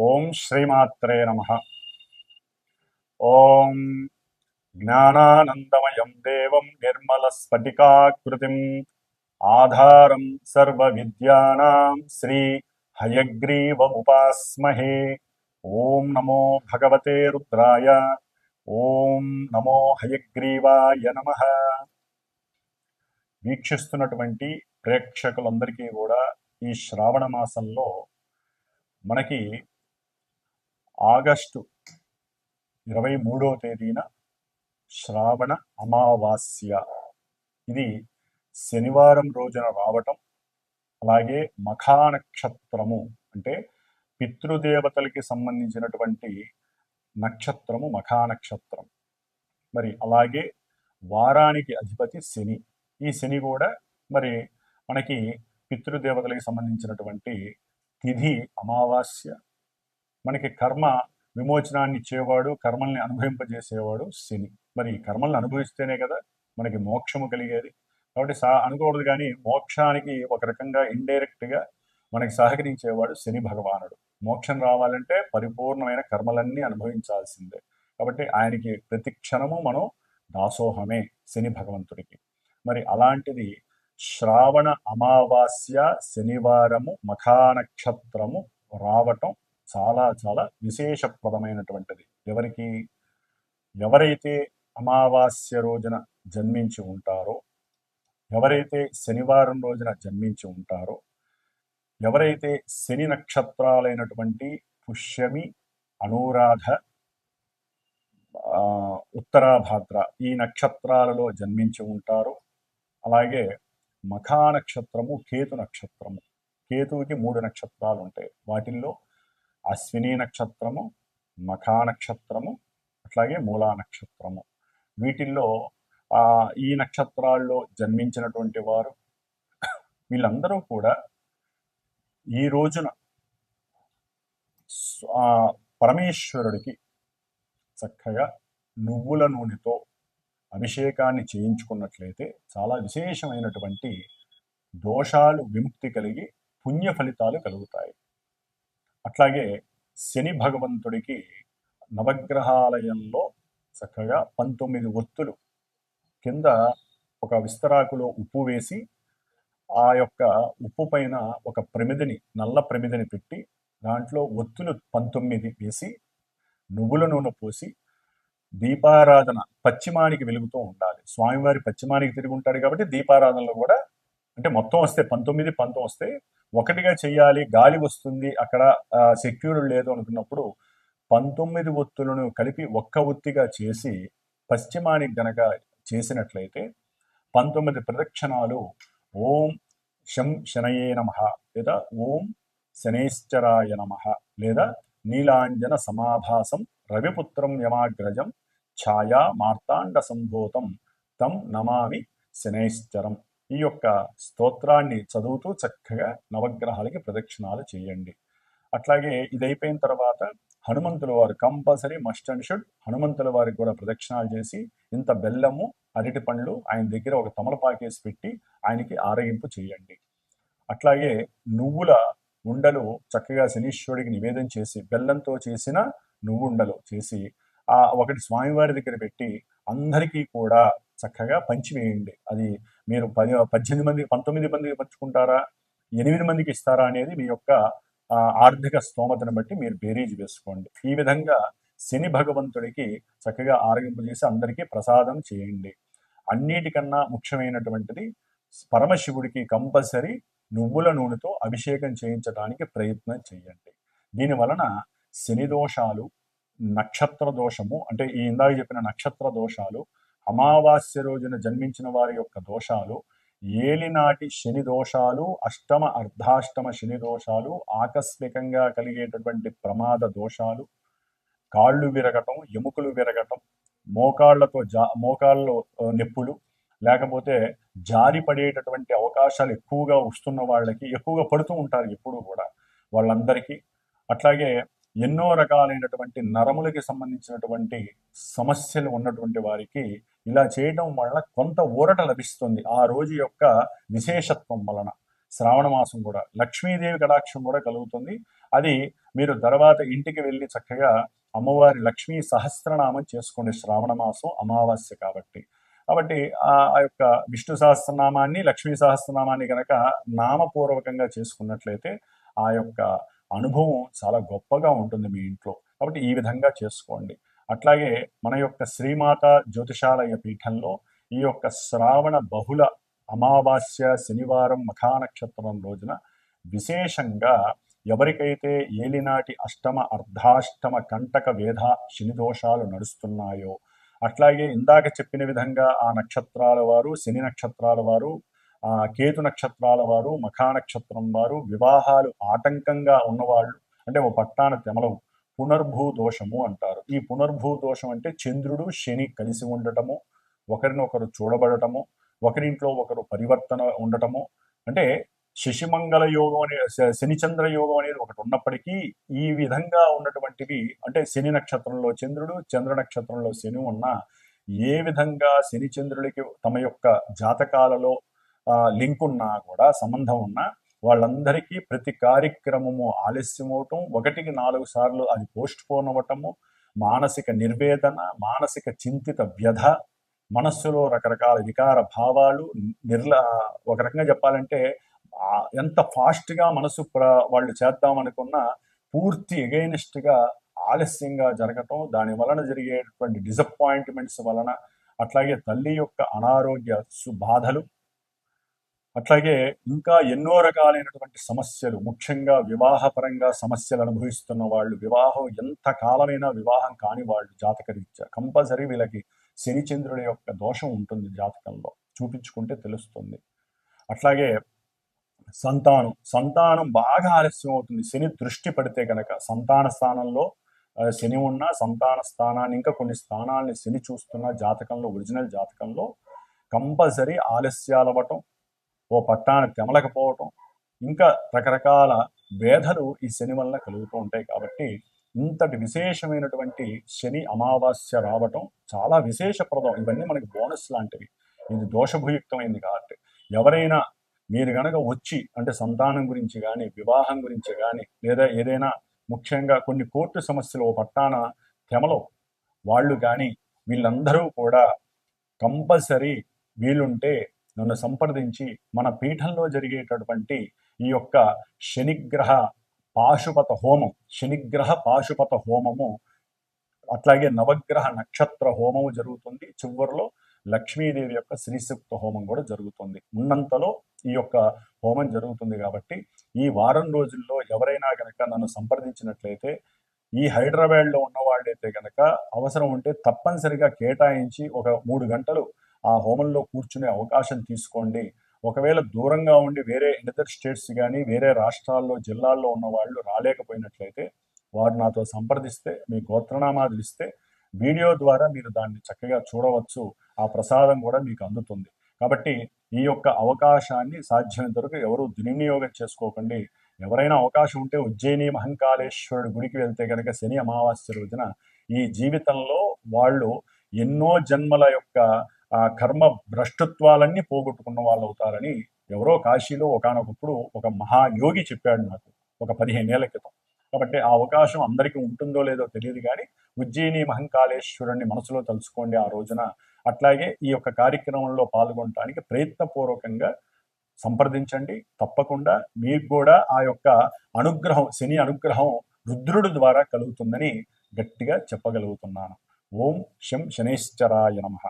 ఓం శ్రీమాత్రే నమః. ఓం జ్ఞానానందమయం దేవం నిర్మలస్ఫటికాకృతిం ఆధారం సర్వవిద్యానాం శ్రీ హయగ్రీవముపాస్మహే. ఓం నమో భగవతే రుద్రాయ. ఓం నమో హయగ్రీవాయ నమః. వీక్షిస్తున్నటువంటి ప్రేక్షకులందరికీ కూడా ఈ శ్రావణ మాసంలో మనకి ఆగస్టు 23వ తేదీన శ్రావణ అమావాస్య, ఇది శనివారం రోజున రావటం, అలాగే మఖా నక్షత్రము అంటే పితృదేవతలకి సంబంధించినటువంటి నక్షత్రము మఖా నక్షత్రం. మరి అలాగే వారానికి అధిపతి శని. ఈ శని కూడా మరి మనకి పితృదేవతలకి సంబంధించినటువంటి తిథి అమావాస్య. మనకి కర్మ విమోచనాన్ని ఇచ్చేవాడు, కర్మల్ని అనుభవింపజేసేవాడు శని. మరి కర్మల్ని అనుభవిస్తేనే కదా మనకి మోక్షము కలిగేది. కాబట్టి అనుకోకూడదు, కానీ మోక్షానికి ఒక రకంగా ఇండైరెక్ట్గా మనకి సహకరించేవాడు శని భగవానుడు. మోక్షం రావాలంటే పరిపూర్ణమైన కర్మలన్నీ అనుభవించాల్సిందే. కాబట్టి ఆయనకి ప్రతి క్షణము మనం దాసోహమే శని భగవంతుడికి. మరి అలాంటిది శ్రావణ అమావాస్య శనివారము మఖా నక్షత్రము రావటం చాలా చాలా విశేషప్రదమైనటువంటిది. ఎవరైతే అమావాస్య రోజున జన్మించి ఉంటారో, ఎవరైతే శనివారం రోజున జన్మించి ఉంటారో, ఎవరైతే శని నక్షత్రాలైనటువంటి పుష్యమి, అనురాధ, ఉత్తరాభాద్ర ఈ నక్షత్రాలలో జన్మించి ఉంటారో, అలాగే మఖా నక్షత్రము కేతు నక్షత్రము. కేతువుకి 3 నక్షత్రాలు ఉంటాయి. వాటిల్లో అశ్విని నక్షత్రము, మఖా నక్షత్రము, అట్లాగే మూలా నక్షత్రము. వీటిల్లో ఈ నక్షత్రాల్లో జన్మించినటువంటి వారు వీళ్ళందరూ కూడా ఈ రోజున పరమేశ్వరుడికి చక్కగా నువ్వుల నూనెతో అభిషేకాన్ని చేయించుకున్నట్లయితే చాలా విశేషమైనటువంటి దోషాలు విముక్తి కలిగి పుణ్య ఫలితాలు కలుగుతాయి. అట్లాగే శని భగవంతుడికి నవగ్రహాలయంలో చక్కగా 19 ఒత్తులు కింద ఒక విస్తరాకులో ఉప్పు వేసి, ఆ యొక్క ఉప్పు పైన ఒక ప్రమిదని, నల్ల ప్రమిదని పెట్టి దాంట్లో ఒత్తులు 19 వేసి నువ్వుల నూనె పోసి దీపారాధన పశ్చిమానికి వెలుగుతూ ఉండాలి. స్వామివారి పశ్చిమానికి తిరిగి ఉంటాడు కాబట్టి దీపారాధనలో కూడా అంటే మొత్తం వస్తే 19 వస్తే ఒకటిగా చెయ్యాలి, గాలి వస్తుంది, అక్కడ సెక్యూర్ లేదు అనుకున్నప్పుడు 19 ఒత్తులను కలిపి ఒక్క ఒత్తిగా చేసి పశ్చిమానికి గనక చేసినట్లయితే 19 ప్రదక్షిణాలు ఓం శం శనయే నమః, లేదా ఓం శనైశ్చరాయ నమః, లేదా నీలాంజన సమాభాసం రవిపుత్రం యమాగ్రజం ఛాయా మార్తాండ సంభూతం తం నమామి శనైశ్చరం. ఈ యొక్క స్తోత్రాన్ని చదువుతూ చక్కగా నవగ్రహాలకి ప్రదక్షిణాలు చేయండి. అట్లాగే ఇది అయిపోయిన తర్వాత హనుమంతుల వారు కంపల్సరీ మస్ట్ అండ్ షుడ్ హనుమంతుల వారికి కూడా ప్రదక్షిణాలు చేసి ఇంత బెల్లము, అరటి పండ్లు ఆయన దగ్గర ఒక తమలపాకేసి పెట్టి ఆయనకి ఆరగింపు చేయండి. అట్లాగే నువ్వుల ఉండలు చక్కగా శనీశ్వరుడికి నివేదన చేసి బెల్లంతో చేసిన నువ్వుండలు చేసి ఒకటి స్వామివారి దగ్గర పెట్టి అందరికీ కూడా చక్కగా పంచివేయండి. అది మీరు 19 మందికి పంచుకుంటారా, 8 మందికి ఇస్తారా అనేది మీ యొక్క ఆర్థిక స్తోమతను బట్టి మీరు బేరీజ్ వేసుకోండి. ఈ విధంగా శని భగవంతుడికి చక్కగా ఆరగింపు చేసి అందరికీ ప్రసాదం చేయండి. అన్నిటికన్నా ముఖ్యమైనటువంటిది పరమశివుడికి కంపల్సరీ నువ్వుల నూనెతో అభిషేకం చేయించడానికి ప్రయత్నం చేయండి. దీని వలన శని దోషాలు, నక్షత్ర దోషము అంటే ఈ ఇందాక చెప్పిన నక్షత్ర దోషాలు, అమావాస్య రోజున జన్మించిన వారి యొక్క దోషాలు, ఏలినాటి శని దోషాలు, అష్టమ అర్ధాష్టమ శని దోషాలు, ఆకస్మికంగా కలిగేటటువంటి ప్రమాద దోషాలు, కాళ్ళు విరగటం, ఎముకలు విరగటం, మోకాళ్ళలో నొప్పులు, లేకపోతే జారి పడేటటువంటి అవకాశాలు ఎక్కువగా వస్తున్న వాళ్ళకి, ఎక్కువగా పడుతూ ఉంటారు ఎప్పుడూ కూడా వాళ్ళందరికీ, అట్లాగే ఎన్నో రకాలైనటువంటి నరములకి సంబంధించినటువంటి సమస్యలు ఉన్నటువంటి వారికి ఇలా చేయడం వల్ల కొంత ఊరట లభిస్తుంది ఆ రోజు యొక్క విశేషత్వం వలన. శ్రావణ మాసం కూడా లక్ష్మీదేవి కటాక్షం కూడా కలుగుతుంది. అది మీరు తర్వాత ఇంటికి వెళ్ళి చక్కగా అమ్మవారి లక్ష్మీ సహస్రనామం చేసుకోండి, శ్రావణ మాసం అమావాస్య కాబట్టి. కాబట్టి ఆ యొక్క విష్ణు సహస్రనామాన్ని, లక్ష్మీ సహస్రనామాన్ని కనుక నామపూర్వకంగా చేసుకున్నట్లయితే ఆ యొక్క అనుభవం చాలా గొప్పగా ఉంటుంది మీ ఇంట్లో. కాబట్టి ఈ విధంగా చేసుకోండి. అట్లాగే మన యొక్క శ్రీమాత జ్యోతిషాలయ పీఠంలో ఈ యొక్క శ్రావణ బహుళ అమావాస్య శనివారం మఖా నక్షత్రం రోజున విశేషంగా ఎవరికైతే ఏలినాటి అష్టమ అర్ధాష్టమ కంటక వేధ శని దోషాలు నడుస్తున్నాయో, అట్లాగే ఇందాక చెప్పిన విధంగా ఆ నక్షత్రాల వారు, శని నక్షత్రాల వారు, కేతు నక్షత్రాల వారు, మఖా నక్షత్రం వారు, వివాహాలు ఆటంకంగా ఉన్నవాళ్ళు, అంటే ఓ పట్టాన తెమలవు, పునర్భూ దోషము అంటారు. ఈ పునర్భూ దోషం అంటే చంద్రుడు శని కలిసి ఉండటము, ఒకరినొకరు చూడబడటము, ఒకరింట్లో ఒకరు పరివర్తన ఉండటము, అంటే శశిమంగళ యోగం అనే శనిచంద్ర యోగం అనేది ఒకటి ఉన్నప్పటికీ ఈ విధంగా ఉన్నటువంటివి, అంటే శని నక్షత్రంలో చంద్రుడు, చంద్ర నక్షత్రంలో శని ఉన్న ఏ విధంగా శని చంద్రుడికి తమ యొక్క జాతకాలలో లింక్ ఉన్నా కూడా, సంబంధం ఉన్నా, వాళ్ళందరికీ ప్రతి కార్యక్రమము ఆలస్యం అవటం, 1-4 సార్లు అది పోస్ట్ పోన్ అవ్వటము, మానసిక నిర్వేదన, మానసిక చింతిత వ్యధ, మనస్సులో రకరకాల వికార భావాలు, ఒక రకంగా చెప్పాలంటే ఎంత ఫాస్ట్గా మనసు వాళ్ళు చేద్దామనుకున్నా పూర్తి ఎగైనిస్ట్గా ఆలస్యంగా జరగటం, దాని వలన జరిగేటువంటి డిసప్పాయింట్మెంట్స్ వలన, అట్లాగే తల్లి యొక్క అనారోగ్య బాధలు, అట్లాగే ఇంకా ఎన్నో రకాలైనటువంటి సమస్యలు, ముఖ్యంగా వివాహపరంగా సమస్యలు అనుభవిస్తున్న వాళ్ళు, వివాహం ఎంత కాలమైనా వివాహం కాని వాళ్ళు జాతకరీత్యా కంపల్సరీ వీళ్ళకి శనిచంద్రుడి యొక్క దోషం ఉంటుంది, జాతకంలో చూపించుకుంటే తెలుస్తుంది. అట్లాగే సంతానం బాగా ఆలస్యం అవుతుంది. శని దృష్టి పడితే కనుక సంతాన స్థానంలో శని ఉన్న సంతాన స్థానాన్ని, ఇంకా కొన్ని స్థానాలని శని చూస్తున్న జాతకంలో, ఒరిజినల్ జాతకంలో కంపల్సరీ ఆలస్యాలు అవ్వటం, ఓ పట్టాన తెమలకపోవటం, ఇంకా రకరకాల వేధలు ఈ శని వలన కలుగుతూ ఉంటాయి. కాబట్టి ఇంతటి విశేషమైనటువంటి శని అమావాస్య రావటం చాలా విశేషప్రదం. ఇవన్నీ మనకి బోనస్ లాంటివి. ఇది దోషభుయుక్తమైంది కాబట్టి ఎవరైనా మీరు గనక వచ్చి, అంటే సంతానం గురించి కానీ, వివాహం గురించి కానీ, లేదా ఏదైనా ముఖ్యంగా కొన్ని కోర్టు సమస్యలు ఓ పట్టాన తెమలో వాళ్ళు కానీ, వీళ్ళందరూ కూడా కంపల్సరీ వీలుంటే నన్ను సంప్రదించి మన పీఠంలో జరిగేటటువంటి ఈ యొక్క శనిగ్రహ పాశుపత హోమము, అట్లాగే నవగ్రహ నక్షత్ర హోమము జరుగుతుంది. చివరిలో లక్ష్మీదేవి యొక్క శ్రీసూక్త హోమం కూడా జరుగుతుంది. ఉన్నంతలో ఈ యొక్క హోమం జరుగుతుంది. కాబట్టి ఈ వారం రోజుల్లో ఎవరైనా కనుక నన్ను సంప్రదించినట్లయితే, ఈ హైదరాబాద్లో ఉన్న వాళ్ళైతే కనుక అవసరం ఉంటే తప్పనిసరిగా కేటాయించి ఒక 3 గంటలు ఆ హోమంలో కూర్చునే అవకాశం తీసుకోండి. ఒకవేళ దూరంగా ఉండి వేరే ఇతర స్టేట్స్ కానీ, వేరే రాష్ట్రాల్లో, జిల్లాల్లో ఉన్న వాళ్ళు రాలేకపోయినట్లయితే వారు నాతో సంప్రదిస్తే, మీ గోత్రనామాదులు ఇస్తే వీడియో ద్వారా మీరు దాన్ని చక్కగా చూడవచ్చు. ఆ ప్రసాదం కూడా మీకు అందుతుంది. కాబట్టి ఈ యొక్క అవకాశాన్ని సాధ్యమైనంత వరకు ఎవరు దుర్వినియోగం చేసుకోకండి. ఎవరైనా అవకాశం ఉంటే ఉజ్జయిని మహంకాళేశ్వరుడు గుడికి వెళ్తే కనుక శని అమావాస్య రోజున ఈ జీవితంలో వాళ్ళు ఎన్నో జన్మల యొక్క కర్మ భ్రష్టత్వాలన్నీ పోగొట్టుకున్న వాళ్ళు అవుతారని ఎవరో కాశీలో ఒకానొకప్పుడు ఒక మహాయోగి చెప్పాడు నాకు, ఒక 15 ఏళ్ల క్రితం. కాబట్టి ఆ అవకాశం అందరికీ ఉంటుందో లేదో తెలియదు, కానీ ఉజ్జయిని మహంకాళేశ్వరుణ్ణి మనసులో తలుచుకోండి ఆ రోజున. అట్లాగే ఈ యొక్క కార్యక్రమంలో పాల్గొనడానికి ప్రయత్నపూర్వకంగా సంప్రదించండి. తప్పకుండా మీకు కూడా ఆ యొక్క అనుగ్రహం, శని అనుగ్రహం రుద్రుడి ద్వారా కలుగుతుందని గట్టిగా చెప్పగలుగుతున్నాను. ఓం శం శనేశ్వరాయ నమః.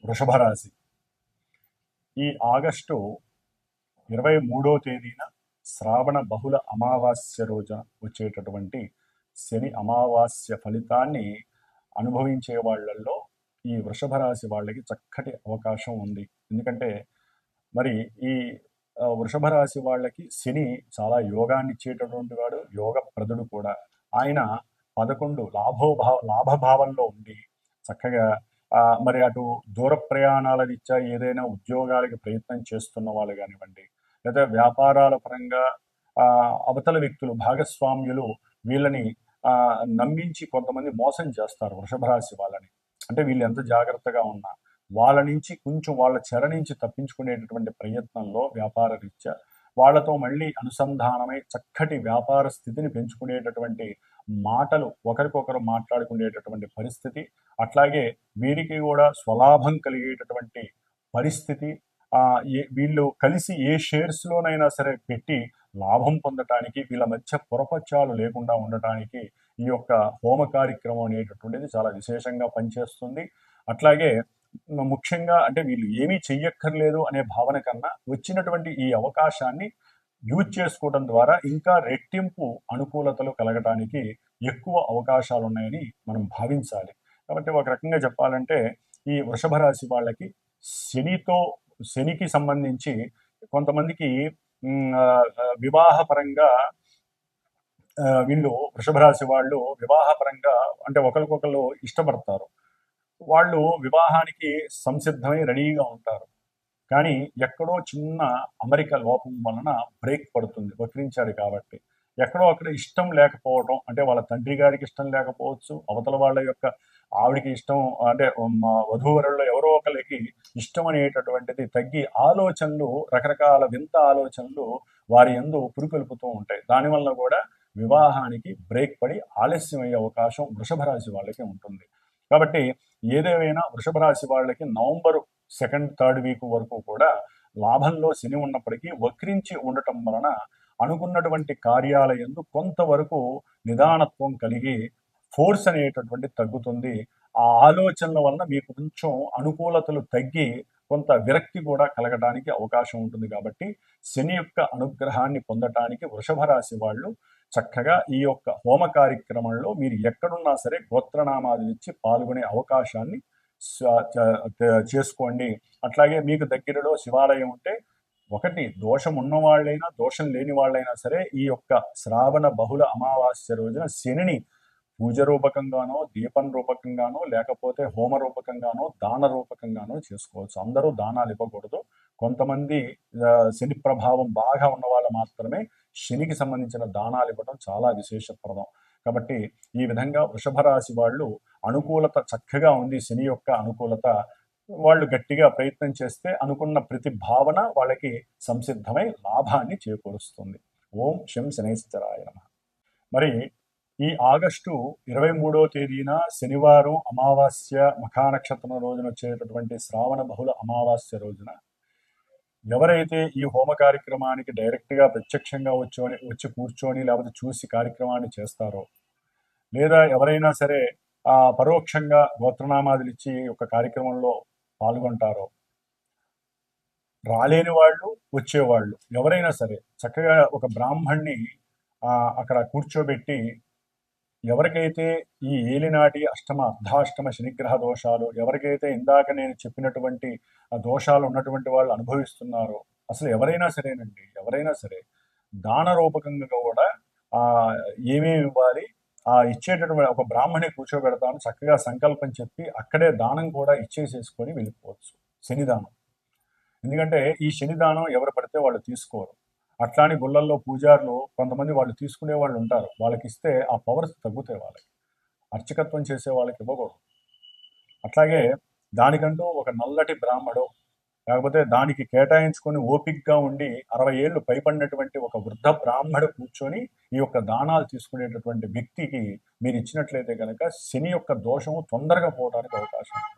వృషభ రాశి ఈ ఆగస్టు 23వ తేదీన శ్రావణ బహుళ అమావాస్య రోజున వచ్చేటటువంటి శని అమావాస్య ఫలితాన్ని అనుభవించే వాళ్ళల్లో ఈ వృషభ రాశి వాళ్ళకి చక్కటి అవకాశం ఉంది. ఎందుకంటే మరి ఈ వృషభ రాశి వాళ్ళకి శని చాలా యోగాన్ని ఇచ్చేటటువంటి వాడు, యోగప్రదుడు కూడా. ఆయన 11 లాభభావంలో ఉండి చక్కగా మరి అటు దూర ప్రయాణాల రీత్యా ఏదైనా ఉద్యోగాలకి ప్రయత్నం చేస్తున్న వాళ్ళు కానివ్వండి, లేదా వ్యాపారాల పరంగా అవతల వ్యక్తులు, భాగస్వామ్యులు వీళ్ళని నమ్మించి కొంతమంది మోసం చేస్తారు వృషభ రాశి వాళ్ళని. అంటే వీళ్ళు ఎంత జాగ్రత్తగా ఉన్నా వాళ్ళ నుంచి కొంచెం వాళ్ళ చెర నుంచి తప్పించుకునేటటువంటి ప్రయత్నంలో వ్యాపార రీత్యా వాళ్ళతో మళ్ళీ అనుసంధానమై చక్కటి వ్యాపార స్థితిని పెంచుకునేటటువంటి మాటలు ఒకరికొకరు మాట్లాడుకునేటటువంటి పరిస్థితి, అట్లాగే వీరికి కూడా స్వలాభం కలిగేటటువంటి పరిస్థితి, వీళ్ళు కలిసి ఏ షేర్స్లోనైనా సరే పెట్టి లాభం పొందటానికి, వీళ్ళ మధ్య పొరపచ్చాలు లేకుండా ఉండటానికి ఈ యొక్క హోమ కార్యక్రమం అనేటటువంటిది చాలా విశేషంగా పనిచేస్తుంది. అట్లాగే ముఖ్యంగా అంటే వీళ్ళు ఏమీ చెయ్యక్కర్లేదు అనే భావన కన్నా వచ్చినటువంటి ఈ అవకాశాన్ని యూజ్ చేసుకోవడం ద్వారా ఇంకా రెట్టింపు అనుకూలతలు కలగటానికి ఎక్కువ అవకాశాలు ఉన్నాయని మనం భావించాలి. కాబట్టి ఒక రకంగా చెప్పాలంటే ఈ వృషభ రాశి వాళ్ళకి శనికి సంబంధించి కొంతమందికి వివాహపరంగా వీళ్ళు వృషభ రాశి వాళ్ళు వివాహపరంగా అంటే ఒకరికొకరు ఇష్టపడతారు. వాళ్ళు వివాహానికి సంసిద్ధమై రెడీగా ఉంటారు. కానీ ఎక్కడో చిన్న అమరిక లోపం వలన బ్రేక్ పడుతుంది, వక్రించాడు కాబట్టి. ఎక్కడో అక్కడ ఇష్టం లేకపోవడం, అంటే వాళ్ళ తండ్రి గారికి ఇష్టం లేకపోవచ్చు, అవతల వాళ్ళ యొక్క ఆవిడికి ఇష్టం, అంటే వధూవరుల్లో ఎవరో ఒకరికి ఇష్టం అనేటటువంటిది తగ్గి ఆలోచనలు, రకరకాల వింత ఆలోచనలు వారి యందు పురుకొల్పుతూ ఉంటాయి. దానివల్ల కూడా వివాహానికి బ్రేక్ పడి ఆలస్యం అయ్యే అవకాశం వృషభ రాశి వాళ్ళకి ఉంటుంది. కాబట్టి ఏదేమైనా వృషభ రాశి వాళ్ళకి నవంబర్ 2nd, 3rd వీక్ వరకు కూడా లాభంలో శని ఉన్నప్పటికీ వక్రించి ఉండటం వలన అనుకున్నటువంటి కార్యాల యందు కొంతవరకు నిదానత్వం కలిగి ఫోర్స్ అనేటటువంటి తగ్గుతుంది. ఆ ఆలోచనల వలన మీకు కొంచెం అనుకూలతలు తగ్గి కొంత విరక్తి కూడా కలగడానికి అవకాశం ఉంటుంది. కాబట్టి శని యొక్క అనుగ్రహాన్ని పొందటానికి వృషభ రాశి వాళ్ళు చక్కగా ఈ యొక్క హోమ కార్యక్రమంలో మీరు ఎక్కడున్నా సరే గోత్రనామాలు ఇచ్చి పాల్గొనే అవకాశాన్ని చేసుకోండి. అట్లాగే మీకు దగ్గరలో శివాలయం ఉంటే, ఒకటి దోషం ఉన్నవాళ్ళైనా దోషం లేని వాళ్ళైనా సరే ఈ యొక్క శ్రావణ బహుళ అమావాస్య రోజున శనిని పూజ రూపకంగానో, దీపం రూపకంగానో, లేకపోతే హోమ రూపకంగానో, దాన రూపకంగానో చేసుకోవచ్చు. అందరూ దానాలు ఇవ్వకూడదు. కొంతమంది శని ప్రభావం బాగా ఉన్న వాళ్ళు మాత్రమే శనికి సంబంధించిన దానాలు ఇవ్వడం చాలా విశేషప్రదం. కాబట్టి ఈ విధంగా వృషభ రాశి వాళ్ళు అనుకూలత చక్కగా ఉంది. శని యొక్క అనుకూలత వాళ్ళు గట్టిగా ప్రయత్నం చేస్తే అనుకున్న ప్రతి భావన వాళ్ళకి సంసిద్ధమై లాభాన్ని చేకూరుస్తుంది. ఓం శం శనైశ్చరాయ నమః. మరి ఈ ఆగస్టు 23వ తేదీన శనివారం అమావాస్య మఖానక్షత్రం రోజున వచ్చేటటువంటి శ్రావణ బహుళ అమావాస్య రోజున ఎవరైతే ఈ హోమ కార్యక్రమానికి డైరెక్ట్గా ప్రత్యక్షంగా వచ్చి కూర్చొని లేకపోతే చూసి కార్యక్రమాన్ని చేస్తారో, లేదా ఎవరైనా సరే పరోక్షంగా గోత్రనామాదులు ఇచ్చి ఒక కార్యక్రమంలో పాల్గొంటారో, రాలేని వాళ్ళు వచ్చేవాళ్ళు ఎవరైనా సరే చక్కగా ఒక బ్రాహ్మణ్ణి అక్కడ కూర్చోబెట్టి ఎవరికైతే ఈ ఏలినాటి అష్టమ అర్ధాష్టమ శనిగ్రహ దోషాలు, ఎవరికైతే ఇందాక నేను చెప్పినటువంటి దోషాలు ఉన్నటువంటి వాళ్ళు అనుభవిస్తున్నారో, అసలు ఎవరైనా సరేనండి, ఎవరైనా సరే దాన రూపకంగా కూడా ఏమేమి ఇవ్వాలి, ఇచ్చేటటువంటి ఒక బ్రాహ్మణి కూర్చోబెడతాను, చక్కగా సంకల్పం చెప్పి అక్కడే దానం కూడా ఇచ్చేసేసుకొని వెళ్ళిపోవచ్చు. శనిదానం. ఎందుకంటే ఈ శనిదానం ఎవరు పడితే వాళ్ళు తీసుకోరు. అట్లాని గుళ్ళల్లో పూజారులు కొంతమంది వాళ్ళు తీసుకునే వాళ్ళు ఉంటారు. వాళ్ళకి ఇస్తే ఆ పవర్స్ తగ్గుతాయి. వాళ్ళకి అర్చకత్వం చేసే వాళ్ళకి ఇవ్వకూడదు. అట్లాగే దానికంటూ ఒక నల్లటి బ్రాహ్మడు, లేకపోతే దానికి కేటాయించుకొని ఓపికగా ఉండి 60 ఏళ్ళు పైపడినటువంటి ఒక వృద్ధ బ్రాహ్మడు కూర్చొని ఈ యొక్క దానాలు తీసుకునేటటువంటి వ్యక్తికి మీరు ఇచ్చినట్లయితే కనుక శని యొక్క దోషము తొందరగా పోవడానికి అవకాశం ఉంది.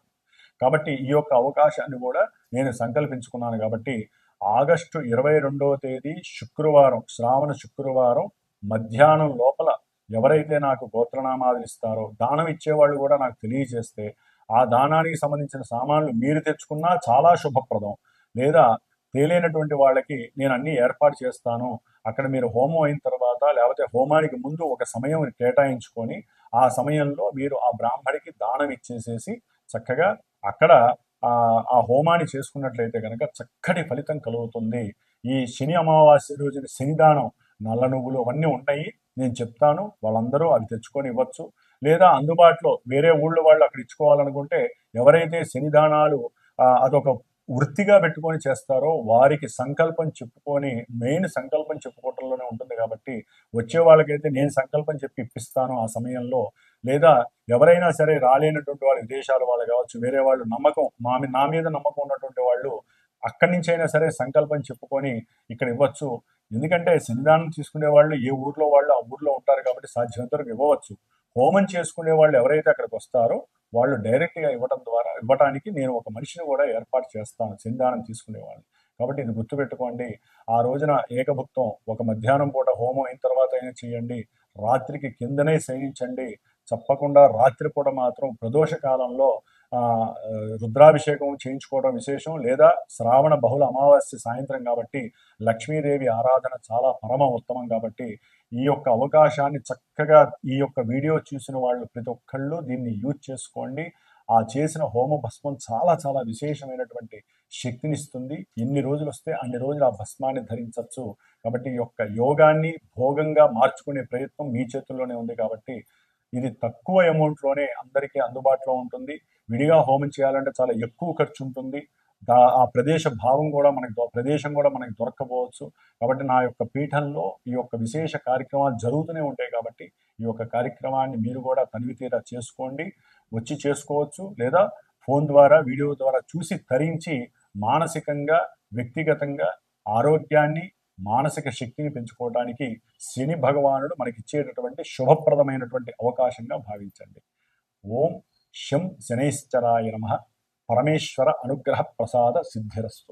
కాబట్టి ఈ యొక్క అవకాశాన్ని కూడా నేను సంకల్పించుకున్నాను. కాబట్టి ఆగస్టు 22వ తేదీ శుక్రవారం, శ్రావణ శుక్రవారం మధ్యాహ్నం లోపల ఎవరైతే నాకు గోత్రనామాలు ఇస్తారో, దానం ఇచ్చేవాళ్ళు కూడా నాకు తెలియజేస్తే ఆ దానానికి సంబంధించిన సామాన్లు మీరు తెచ్చుకున్నా చాలా శుభప్రదం. లేదా తేలేనటువంటి వాళ్ళకి నేను అన్నీ ఏర్పాటు చేస్తాను, అక్కడ మీరు హోమం అయిన తర్వాత లేకపోతే హోమానికి ముందు ఒక సమయం కేటాయించుకొని ఆ సమయంలో మీరు ఆ బ్రాహ్మడికి దానం ఇచ్చేసేసి చక్కగా అక్కడ ఆ హోమాన్ని చేసుకున్నట్లయితే కనుక చక్కటి ఫలితం కలుగుతుంది. ఈ శని అమావాస్య రోజున శనిదానం, నల్ల నువ్వులు అవన్నీ ఉన్నాయి, నేను చెప్తాను. వాళ్ళందరూ అవి తెచ్చుకొని ఇవ్వచ్చు. లేదా అందుబాటులో వేరే ఊళ్ళో వాళ్ళు అక్కడ ఇచ్చుకోవాలనుకుంటే ఎవరైతే శనిదానాలు అదొక వృత్తిగా పెట్టుకొని చేస్తారో వారికి సంకల్పం చెప్పుకొని మెయిన్ సంకల్పం చెప్పుకోవటంలోనే ఉంటుంది కాబట్టి వచ్చే వాళ్ళకైతే నేను సంకల్పం చెప్పి ఇప్పిస్తాను ఆ సమయంలో. లేదా ఎవరైనా సరే రాలేనటువంటి వాళ్ళు విదేశాల వాళ్ళు కావచ్చు, వేరే వాళ్ళు నమ్మకం నా మీద నమ్మకం ఉన్నటువంటి వాళ్ళు అక్కడి నుంచి అయినా సరే సంకల్పం చెప్పుకొని ఇక్కడ ఇవ్వచ్చు. ఎందుకంటే శనిదానం తీసుకునే వాళ్ళు ఏ ఊర్లో వాళ్ళు ఆ ఊర్లో ఉంటారు కాబట్టి సాధ్యమైనంత వరకు ఇవ్వవచ్చు. హోమం చేసుకునే వాళ్ళు ఎవరైతే అక్కడికి వస్తారో వాళ్ళు డైరెక్ట్గా ఇవ్వటానికి నేను ఒక మనిషిని కూడా ఏర్పాటు చేస్తాను శనిదానం తీసుకునే వాళ్ళని. కాబట్టి ఇది గుర్తుపెట్టుకోండి. ఆ రోజున ఏకభుక్తం ఒక మధ్యాహ్నం పూట హోమం అయిన తర్వాత అయినా చేయండి. రాత్రికి కిందనే శయనించండి. తప్పకుండా రాత్రిపూట మాత్రం ప్రదోష కాలంలో రుద్రాభిషేకం చేయించుకోవడం విశేషం. లేదా శ్రావణ బహుళ అమావాస్య సాయంత్రం కాబట్టి లక్ష్మీదేవి ఆరాధన చాలా పరమ ఉత్తమం కాబట్టి ఈ యొక్క అవకాశాన్ని చక్కగా ఈ యొక్క వీడియో చూసిన వాళ్ళు ప్రతి ఒక్కళ్ళు దీన్ని యూజ్ చేసుకోండి. ఆ చేసిన హోమ భస్మం చాలా చాలా విశేషమైనటువంటి శక్తినిస్తుంది. ఎన్ని రోజులు వస్తే అన్ని రోజులు ఆ భస్మాన్ని ధరించవచ్చు. కాబట్టి ఈ యొక్క యోగాన్ని భోగంగా మార్చుకునే ప్రయత్నం మీ చేతుల్లోనే ఉంది కాబట్టి ఇది తక్కువ అమౌంట్లోనే అందరికీ అందుబాటులో ఉంటుంది. విడిగా హోమం చేయాలంటే చాలా ఎక్కువ ఖర్చు ఉంటుంది. ఆ ప్రదేశం కూడా మనకి దొరకపోవచ్చు. కాబట్టి నా యొక్క పీఠంలో ఈ యొక్క విశేష కార్యక్రమాలు జరుగుతూనే ఉంటాయి కాబట్టి ఈ యొక్క కార్యక్రమాన్ని మీరు కూడా తనివితీరా చేసుకోండి. వచ్చి చేసుకోవచ్చు. లేదా ఫోన్ ద్వారా వీడియో ద్వారా చూసి తరించి మానసికంగా వ్యక్తిగతంగా ఆరోగ్యాన్ని మానసిక శక్తిని పెంచుకోవడానికి శని భగవానుడు మనకిచ్చేటటువంటి శుభప్రదమైనటువంటి అవకాశంగా భావించండి. ఓం శం శనైశ్చరాయ నమః. పరమేశ్వర అనుగ్రహ ప్రసాద సిద్ధిరస్తు.